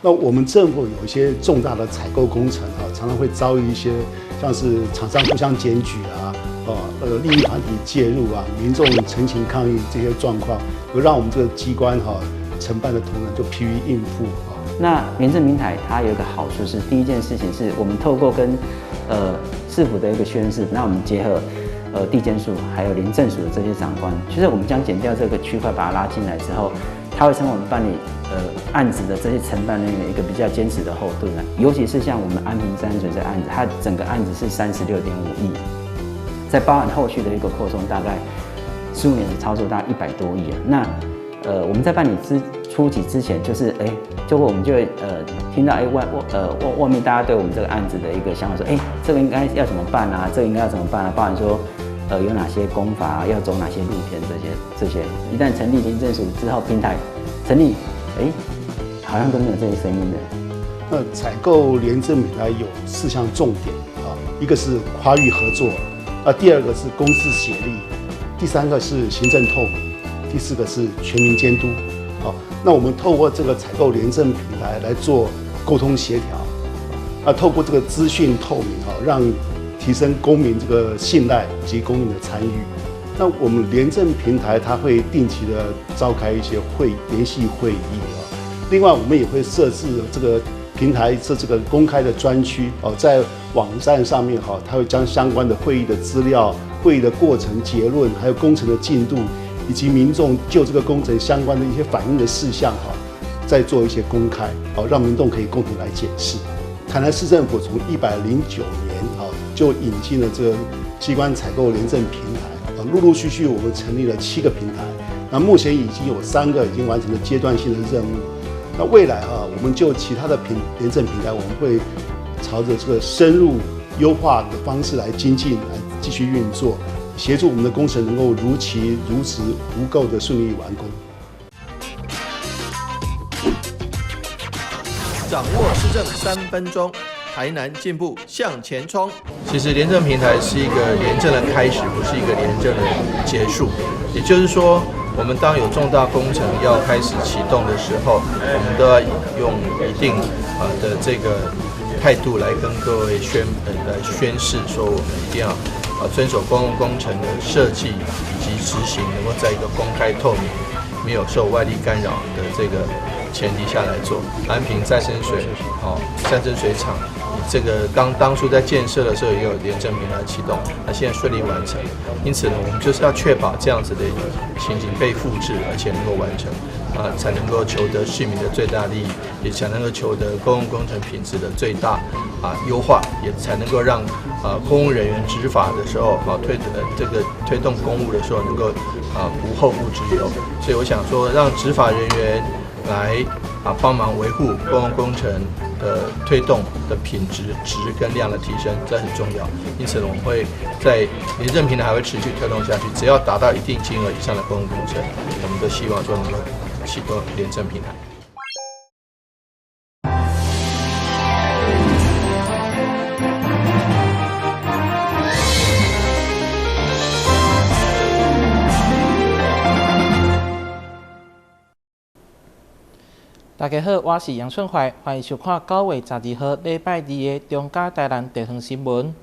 那我们政府有一些重大的采购工程常常会遭遇一些像是厂商互相检举利益团体介入民众陈情抗议这些状况，有让我们这个机关承办的同仁就疲于应付那廉政平台它有一个好处是，第一件事情是我们透过跟市府的一个宣示，那我们结合地检署还有廉政署的这些长官，其实我们将检调这个区块把它拉进来之后，它会成为我们办理案子的这些承办人员一个比较坚实的后盾尤其是像我们安平山水这案子，它整个案子是36.5亿，在包含后续的一个扩充，大概15年的操作大概100多亿那我们在办理初期之前，就我们就会听到外面大家对我们这个案子的一个想法说，这个应该要怎么办这个应该要怎么办包含说有哪些工法要走哪些路线这些，一旦成立廉政署之后，平台成立，好像都没有这些声音的。那采购廉政平台有4项重点一个是跨域合作第二个是公私协力，第三个是行政透明，第4个是全民监督那我们透过这个采购廉政平台来做沟通协调透过这个资讯透明让提升公民这个信赖以及公民的参与。那我们廉政平台它会定期的召开一些联席会议另外我们也会设置这个平台这个公开的专区在网站上面它会将相关的会议的资料、会议的过程、结论，还有工程的进度，以及民众就这个工程相关的一些反映的事项再做一些公开让民众可以共同来检视。台南市政府从109年就引进了这个机关采购廉政平台陆陆续续我们成立了7个平台，那目前已经有3个已经完成了阶段性的任务。那未来我们就其他的廉政平台，我们会朝着这个深入优化的方式来精进，来继续运作，协助我们的工程能够如期如实无垢的顺利完工。掌握市政3分钟，台南进步向前冲。其实廉政平台是一个廉政的开始，不是一个廉政的结束。也就是说，我们当有重大工程要开始启动的时候，我们都要用一定的这个态度来跟各位宣誓，说我们一定要遵守公共工程的设计以及执行，能够在一个公开透明、没有受外力干扰的这个前提下来做。安平再生水厂，这个当初在建设的时候也有廉政平台启动，那现在顺利完成。因此呢，我们就是要确保这样子的一个情形被复制，而且能够完成，才能够求得市民的最大利益，也才能够求得公共工程品质的最大优化，也才能够让公务人员执法的时候推动公务的时候能够无后顾之忧。所以我想说，让执法人员来帮忙维护公共工程的推动的品质跟量的提升，这很重要。因此呢，我们会在廉政平台还会持续推动下去，只要达到一定金额以上的公共工程，我们都希望说能够启动廉政平台。大家好，我是杨顺怀，欢迎收看9月12号礼拜2的中嘉台南地方新闻。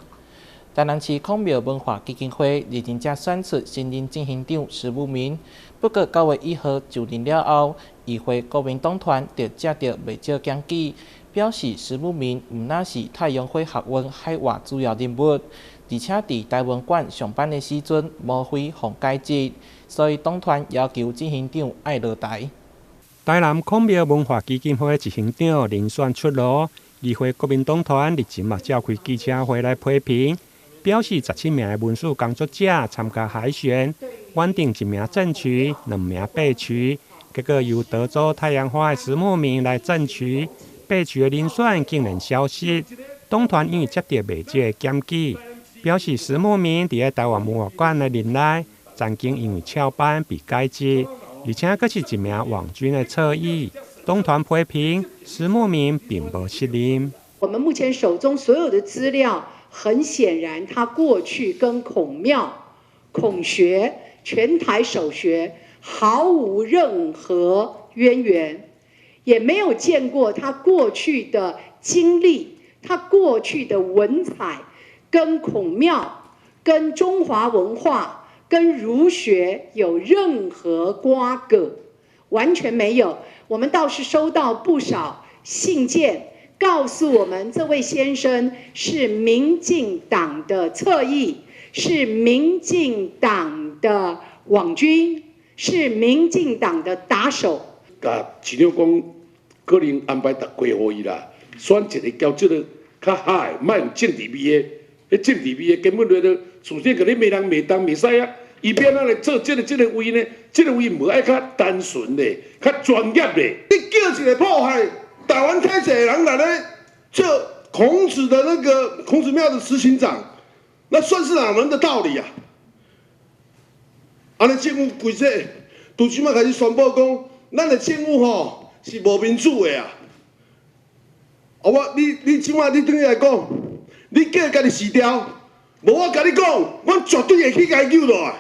台南市孔庙文化基金会日前才选出新任执行长石武明，不过9月1号就任了后，议会国民党团就接到未少检举，表示石武明毋但是太阳花学运海外主要人物，而且伫台文馆上班的时阵无非放解职，所以党团要求执行长爱落台。台南孔庙文化基金会执行长遴选出炉，议会国民党团日前召开记者会来批评，表示17名文书工作者参加海选，选定1名正取，2名备取，结果由得主太阳花的石木明来正取，备取的人选竟然消失。党团因为接到媒介的检举，表示石木明伫台湾文化馆的任内，曾经因为翘班被解职。而且佫是1名网军的侧翼，党团批评石木明并无失任。我们目前手中所有的资料，很显然他过去跟孔庙、孔学、全台首学毫无任何渊源，也没有见过他过去的经历，他过去的文采跟孔庙、跟中华文化、跟儒学有任何瓜葛，完全没有。我们倒是收到不少信件，告诉我们这位先生是民进党的侧翼，是民进党的网军，是民进党的打手。甲市长讲，可能安排特规给伊啦，选一个交这个较嗨，莫有政治味的。迄政治味的根本就是首先给你骂人骂当袂使啊，伊变哪来做这个位呢？这个位无爱较单纯的、较专业的。你叫一个迫害台湾开始的人来咧做孔子的那个孔子庙的执行长，那算是哪门的道理啊？安尼政府规说，拄即马开始宣布讲。咱的政府吼是无民主的啊！你即马你等于来讲，你叫家己死掉，无我甲你讲，我绝对会去解救落来。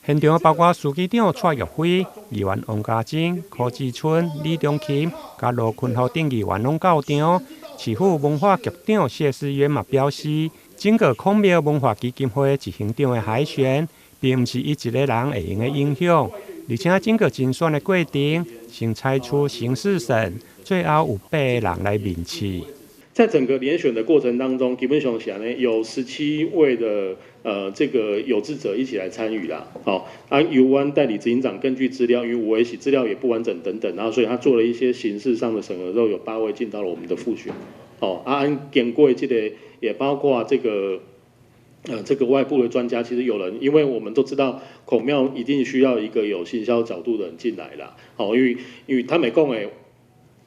现场包括书记长蔡玉辉、议员王家珍、柯志春、李中琴、甲罗坤豪等议员拢到场。市府文化局长谢思远嘛表示，整个孔庙文化基金会执行长的海选，并毋是伊一个人会用的影响。而且整个竞选的过程，先采取形式审，最后有8个人来面试。在整个联选的过程当中，基本上想呢有17位的这个有志者一起来参与啦。由湾代理执行长根据资料，因为我也许资料也不完整等等，然后所以他做了一些形式上的审核之后，有8位进到了我们的复选。经过这个也包括这个。这个外部的专家其实有人，因为我们都知道孔庙一定需要一个有行销角度的人进来啦。因为他们讲的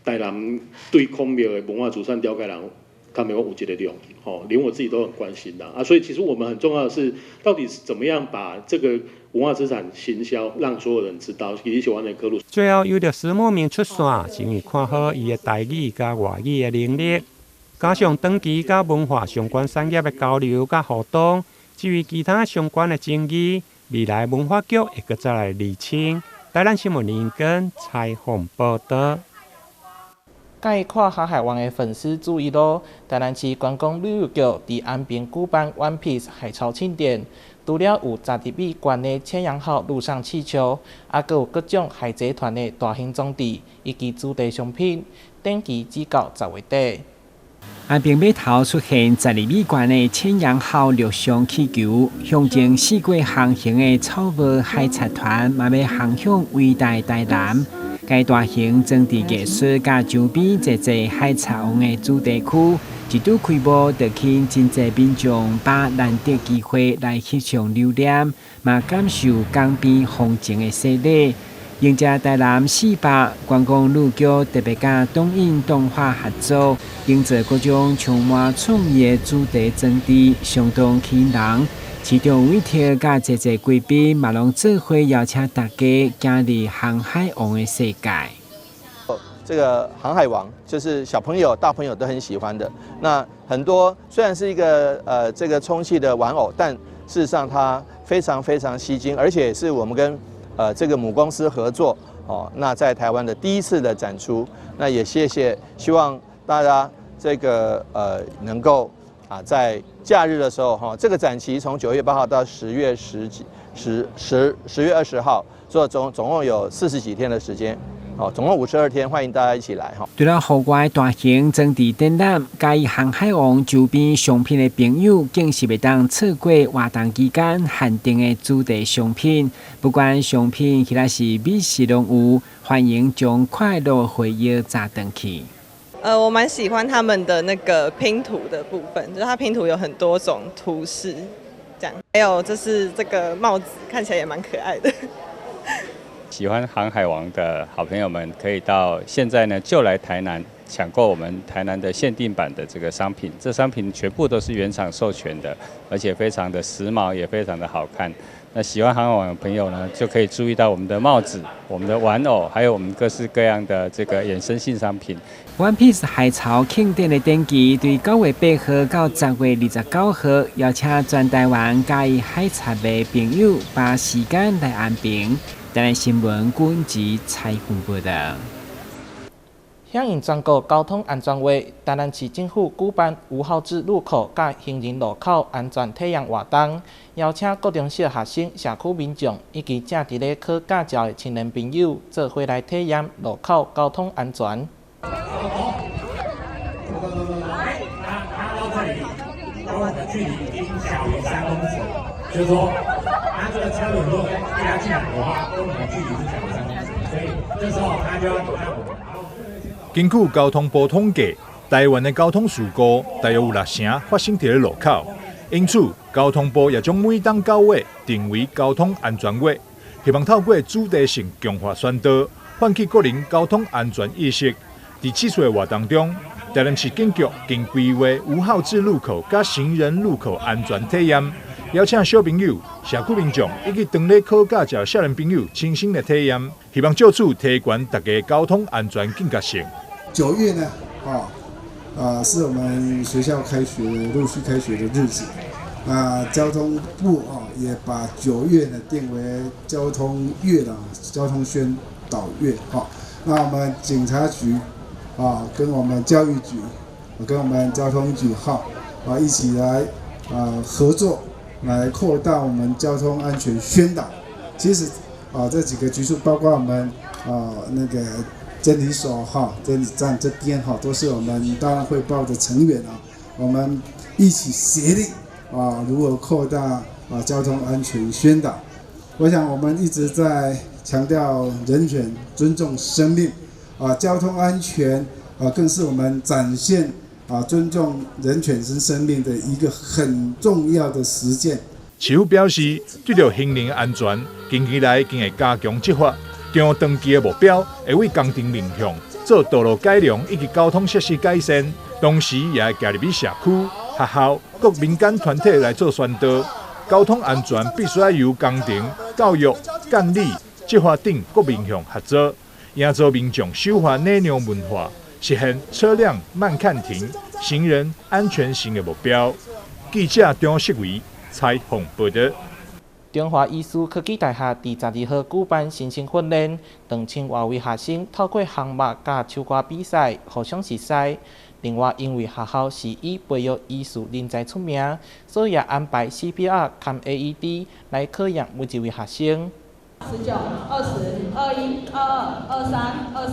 台南对孔庙的文化祖传雕刻人，他们有一个量，连我自己都很关心的所以其实我们很重要的是，到底是怎么样把这个文化资产行销，让所有人知道，以及喜欢的科路。最后由着石墨明出线，是因为看好伊的台语加外语的能力。加上长期甲文化相关产业的交流甲互动，至于其他相关的争议，未来文化局会搁再来厘清。台南新闻林根采访报道。介看航海王的粉丝注意咯，台南市观光旅游局伫安平举办 One Piece 海潮庆典，除了有30米悬的千阳号陆上气球，还有各种海贼团的大型装置以及主题商品，展期至到10月底。安平码头出现12米悬的千阳号陆上气球，象征4国航行的草帽海贼团嘛要航向伟大台南。该大型装置艺术甲周边侪侪海贼王的主题区，一拄开幕，就吸引真侪民众把难得机会来翕相留念，嘛感受港边风情的洗礼。迎接台南400观光旅局特别甲东映动画合作，营造各种充满创意的主题装置，相当吸引人。市长委托甲侪侪贵宾嘛拢做伙邀请大家加入航海王的世界。这个航海王就是小朋友、大朋友都很喜欢的。那很多虽然是一个这个充气的玩偶，但事实上它非常非常吸睛，而且是我们跟这个母公司合作那在台湾的第一次的展出，那也希望大家这个能够在假日的时候这个展期从9月8号到10月20号，所以总共有40几天的时间。总共52天，欢迎大家一起来除了户外大型装置展览，介意航海王周边商品的朋友，更是袂当错过活动期间限定的主题商品。不管商品或者是美食拢有，欢迎将快乐回忆扎回去。我蛮喜欢他们的那个拼图的部分，就是它拼图有很多种图示，这样。还有就是这个帽子看起来也蛮可爱的。喜欢航海王的好朋友们，可以到现在呢就来台南抢购我们台南的限定版的这个商品。这商品全部都是原厂授权的，而且非常的时髦，也非常的好看。那喜欢航海王的朋友呢，就可以注意到我们的帽子、我们的玩偶，还有我们各式各样的这个衍生性商品。One Piece 海潮庆典的展期对9月8号到10月29号，邀请全台湾介意海贼的朋友把时间来安平。台南新闻军集采访报道。响应全国交通安全月，台南市政府举办5号至路口甲行人路口安全体验活动，邀请高中小学生、社区民众以及正伫咧考驾照的青年朋友，做伙来体验路口交通安全。距离已经小于3公尺，就是说，他这个车如果被他进来的话，跟我们的距离是小于3公尺，所以这时候他就要躲在我们。根据交通部统计，台湾的交通事故大约有6成发生在路口，因此交通部也将每当9月定为交通安全月，希望透过主题性强化宣导，唤起个人交通安全意识。在此次的活动中，台南市警局经规划5号至路口甲行人路口安全体验，邀请小朋友、社区民众以及当咧考驾照少年朋友亲身来体验，希望就此提悬大家交通安全警觉性。9月呢，是我们学校开学陆续开学的日子。交通部也把9月呢定为交通月了，交通宣导月。那我们警察局跟我们教育局，跟我们交通局一起来合作，来扩大我们交通安全宣导。其实这几个局处，包括我们那个监理所监理站这边都是我们档案汇报的成员我们一起协力如何扩大交通安全宣导。我想我们一直在强调人权、尊重生命交通安全更是我们展现尊重人权跟生命的一个很重要的实践。市府表示，对着行人安全，近期来更会加强执法。将长期的目标会为工程面向做道路改良以及交通设施改善，同时也会加入社区、学校、各民间团体来做宣导。交通安全必须要由工程、教育、监理、执法等各面向合作，营造民众守法礼让文化，实现车辆慢看停、行人安全行的目标。记者张世维采访报道。中华医术科技大学第12号举办新生训练，2000多位学生透过项目甲唱歌比赛互相熟悉。另外，因为学校是以培育医术人才出名，所以也安排 CPR 含 AED 来考验每一位学生。19、20、21、22、23、24、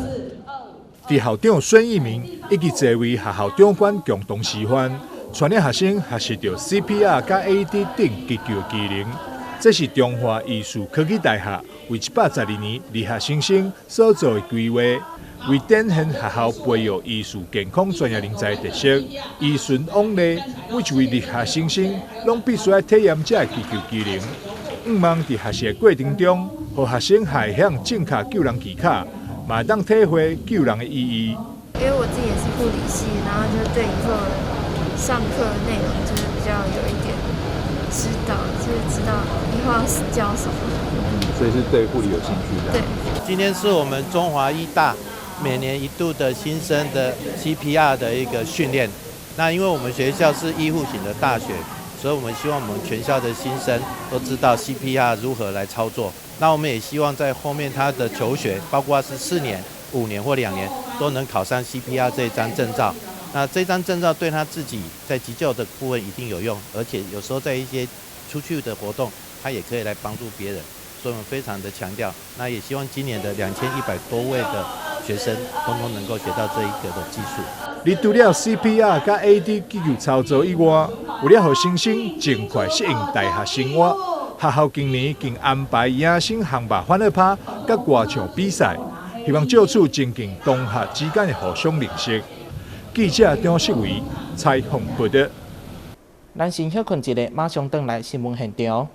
25。伫校长孙义明以及这位学校长官共同示范，全领学生学习到 CPR 甲 AED 等急救技能。这是中华医术科技大学为112年理学新生所做的规划，为展现学校培育医术健康专业人才的特色，依循往例，每一位理学新生拢必须要体验这急救技能。希望在学习的过程中，让学生下向正确救人技巧，嘛当体会救人的意义。因为我自己也是护理系，然后就对以后上课的内容就是比较有一点知道以后要教什么。所以是对护理有兴趣的。对。今天是我们中华医大每年1度的新生的 CPR 的一个训练。那因为我们学校是医护型的大学，所以我们希望我们全校的新生都知道 CPR 如何来操作。那我们也希望在后面他的求学，包括是4年、5年或2年，都能考上 CPR 这一张证照。那这张证照对他自己在急救的部分一定有用，而且有时候在一些出去的活动，他也可以来帮助别人。所以我们非常的强调，那也希望今年的2100多位的学生，通通能够学到这一个的技术。你除了 CPR 甲 AED 急救操作以外，为了让新生尽快适应大学生活，学校今年竟安排野生航白欢乐趴甲歌唱比赛，希望就此增进同学之间的互相认识。记者张世维采访报道。咱先休困一下，马上回来新闻现场。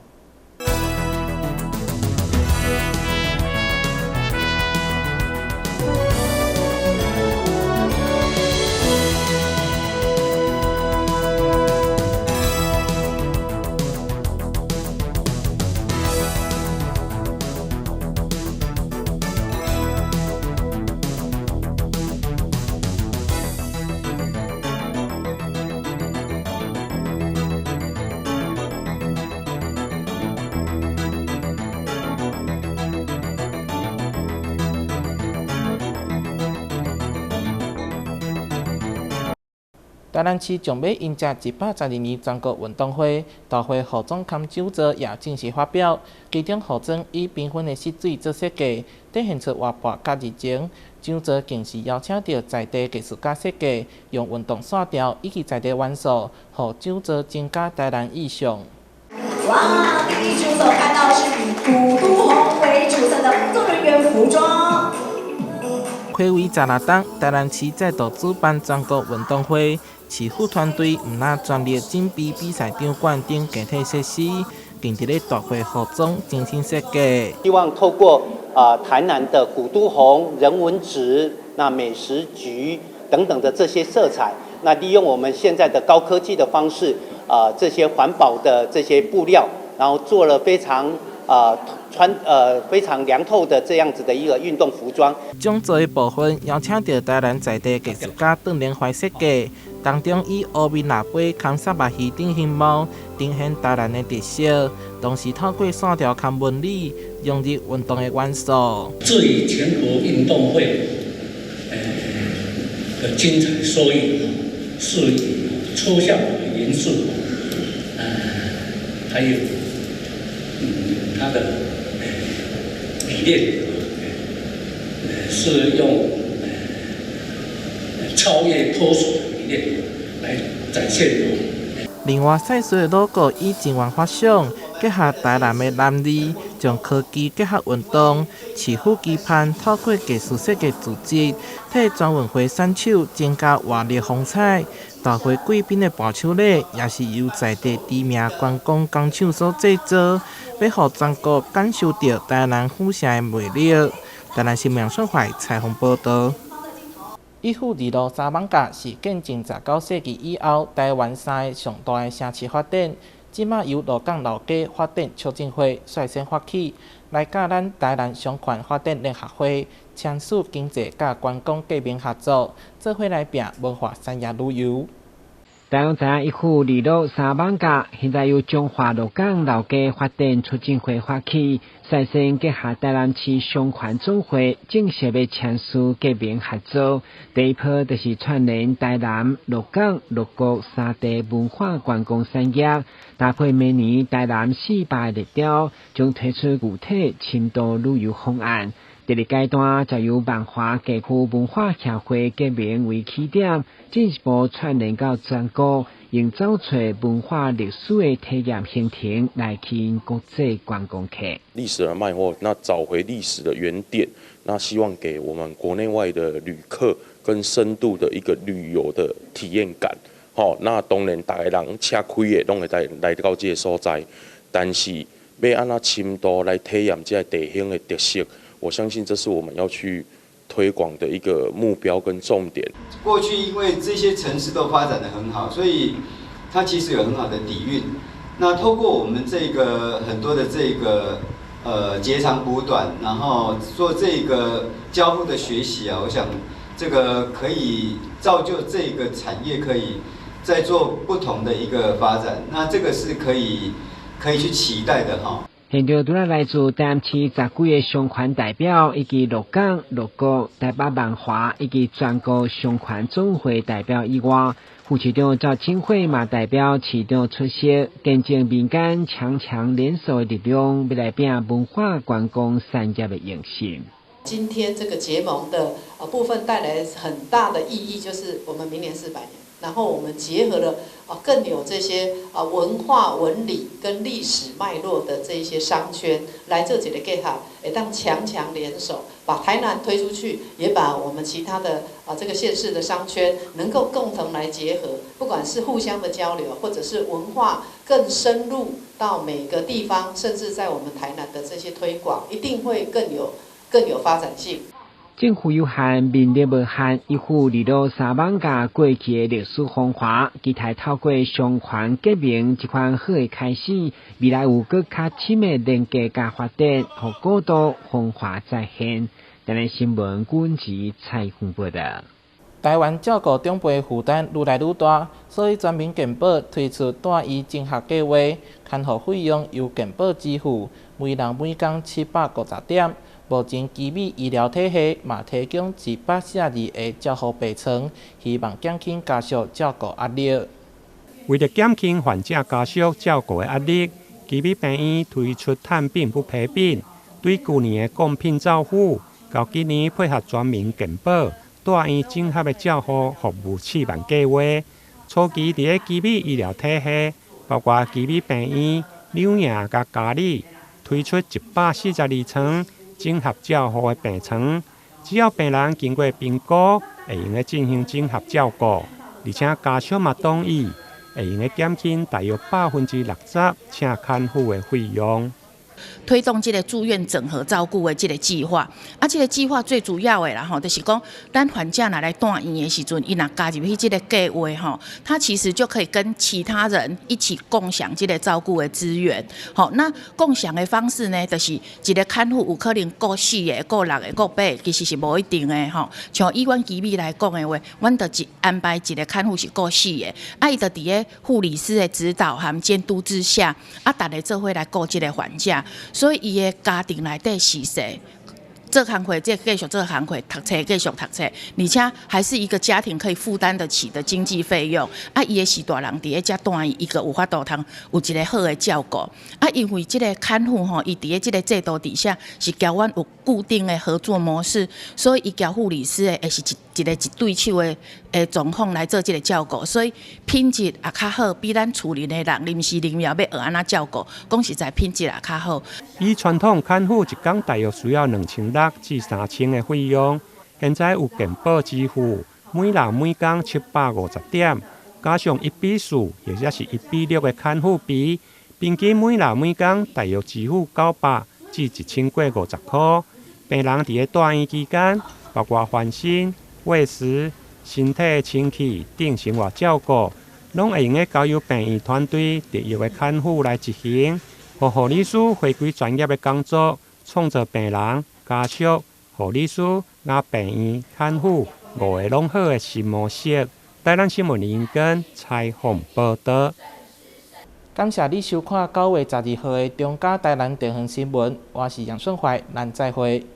台南市将要迎接112年全国运动会，大会副总监周泽也正式发表，其中副总以缤纷的色水做设计，体现出活泼甲热情。周泽更是邀请到在地艺术家设计，用运动线条以及在地元素，让周泽增加台南意象。哇，第一组所看到是以古都红为主色的工作人员服装。暌违16天，台南市再度主办全国运动会，市府团队唔但专列准备比赛场馆等集体设施，更伫咧大会服装精心设计。希望透过台南的古都红、人文植、那美食局等等的这些色彩，那利用我们现在的高科技的方式，这些环保的这些布料，然后做了非常非常凉透的这样子的一个运动服装。讲座的部分邀请到台南在地艺术家邓连怀设计，当中以乌面腊八、康沙巴鱼等形貌呈现台南的特色，同时透过线条和纹理融入运动的元素。至于全国运动会的精彩收益，是以抽象的元素，还有它的理念是用超越脱俗的理念来展现。另外，赛事的 logo 以真源发想，结合台南的蓝字，将科技结合运动。市府期盼透过技术设计组织，替全运会选手增加活力风采。大会贵宾的伴手礼也是由在地知名观光工厂所制作，要让全国感受到台南府城的魅力。台南新闻顺怀采访报道。义府二路三艋舺是建成19世纪以后台湾3个上大的城市发展，即马由鹿港老街发展促进会率先发起，来甲咱台南商圈发展联合会签署经济甲观光革命合作，做伙来拼文化产业旅游。台湾在义府二路三艋舺，现在由中华鹿港老街发展促进会发起，率先结合台南市商圈总会，正式要签署革命合作。第一波就是串联台南、鹿港、鹿谷三地文化观光产业，搭配每年台南400日标，将推出具体深度旅游方案。第二阶段就由万华地区文化协会革命为起点，进一步串联到全国，营造出文化历史的体验行程，来吸引国际观光客。历史的脉络，那找回历史的原点，那希望给我们国内外的旅客更深度的一个旅游的体验感。那当然大家人车开的拢会来到这个所在，但是要按怎深度来体验这地形的特色。我相信这是我们要去推广的一个目标跟重点。过去因为这些城市都发展得很好，所以它其实有很好的底蕴。那透过我们这个很多的这个截长补短，然后做这个交互的学习啊，我想这个可以造就这个产业可以再做不同的一个发展。那这个是可以去期待的哈。现场除了来自台南市10几个商圈代表，以及鹿港、鹿谷、台北万华以及全国商圈总会代表以外，副市长赵清惠嘛代表市长出席，见证民间强联手的力量，要来拼文化观光产业的营运。今天这个结盟的部分带来很大的意义，就是我们明年400年。然后我们结合了更有这些文化纹理跟历史脉络的这一些商圈来做这个结合，会当强联手，把台南推出去，也把我们其他的这个县市的商圈能够共同来结合，不管是互相的交流，或者是文化更深入到每个地方，甚至在我们台南的这些推广，一定会更有发展性。政府有限，民力无限，义府2路三艋舺过去的历史风华，期待透过商圈革命这款好的开始，未来有更较深的连接甲发展，和古都风华再现。台南新闻阮子采访报道。台湾照顾长辈负担愈来愈大，所以全民健保推出带医整合计划，看护费用由健保支付，每人每工750点。目前基美医疗体系嘛提供142个照护病床，希望减轻家属照顾压力。为了减轻患者家属照顾的压力，基美病院推出探病不陪病，对去年的共聘照护，到今年配合全民健保，大院整合的照护服务试办计划。初期伫个基美医疗体系，包括基美病院、柳营甲嘉里，推出142床整合照护的病床，只要病人经过评估，会用来进行整合照顾，而且家属嘛同意，会用来减轻大约60%请看护的费用。推动这个住院整合照顾的这个计划，这个计划最主要的啦就是讲，咱患者来住院的时阵，伊若加入去这个计划他其实就可以跟其他人一起共享这个照顾的资源。那共享的方式呢，就是一个看护有可能顾4个、顾6个、顾8个，其实是无一定的像以阮基美来讲的话，阮就安排一个看护是顾4个，伊就伫个护理师的指导和监督之下，大家做伙来顾这个患者。所以，伊的家庭内底是谁？这行会继续这行会读册，继续读册，而且还是一个家庭可以负担得起的经济费用。伊也是大人伫个遮住院，伊个有法度通有一个好的照顾。因为这个看护伊伫个这个制度底下是交阮有固定的合作模式，所以伊交护理师也是一个一对手的状况来做这个照顾，所以品质也较好，比咱厝里的人临时临要学安怎照顾，讲实在品质也较好。以传统看护一天大约需要2600至3000的费用，现在有健保支付，每人每工750点，加上1:4，或者是1:6的看护费，平均每人每工大约支付900至1050块。病人伫个住院期间，包括翻身、喂食、身体清气等生活照顾，拢会用个交由病院团队特约的看护来执行，和护理师回归专业的工作，创造病人、家属、护理师、病院、看护5个拢好的新模式。台南新闻林根采访报道。感谢你收看9月12号的中嘉台南地方新闻，我是杨顺怀，咱再会。